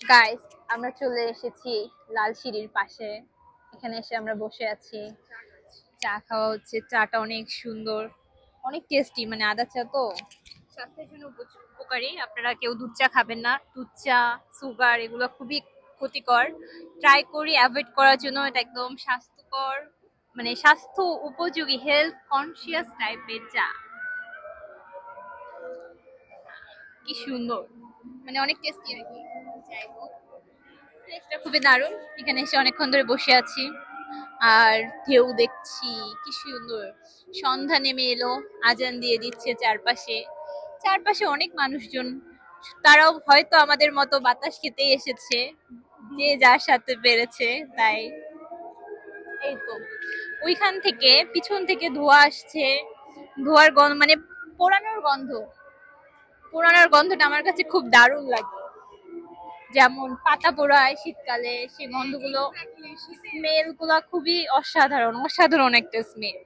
Guys, আমরা চলে এসেছি লাল সিঁড়ির পাশে। এখানে এসে আমরা বসে আছি, চা খাওয়া হচ্ছে। চাটা অনেক সুন্দর, অনেক টেস্টি, মানে আদা চা তো স্বাস্থ্যের জন্য উপকারী। আপনারা কেউ দুধ চা খাবেন না, দুধ চা, সুগার এগুলো খুবই ক্ষতিকর। ট্রাই করি অ্যাভয়েড করার জন্য। এটা একদম স্বাস্থ্যকর, মানে স্বাস্থ্য উপযোগী, হেলথ কনসিয়াস টাইপের চা। কি সুন্দর, মানে অনেক টেস্টি আর কি। যাই হোক, প্লেসটা খুবই দারুণ। এখানে এসে অনেকক্ষণ ধরে বসে আছি আর ঢেউ দেখছি, কি সুন্দর। সন্ধ্যা নেমে এলো, আজান দিয়ে দিচ্ছে চারপাশে। চারপাশে অনেক মানুষজন, তারাও হয়তো আমাদের মতো বাতাস খেতেই এসেছে, যে যার সাথে পেরেছে। তাই এই তো, ওইখান থেকে পিছন থেকে ধোঁয়া আসছে। ধোঁয়ার গন্ধ, মানে পোড়ানোর গন্ধ। পোড়ানোর গন্ধটা আমার কাছে খুব দারুণ লাগে। যেমন পাতা পোড়ায় শীতকালে, সেই গন্ধগুলো, স্মেল গুলা খুবই অসাধারণ, অসাধারণ একটা স্মেল।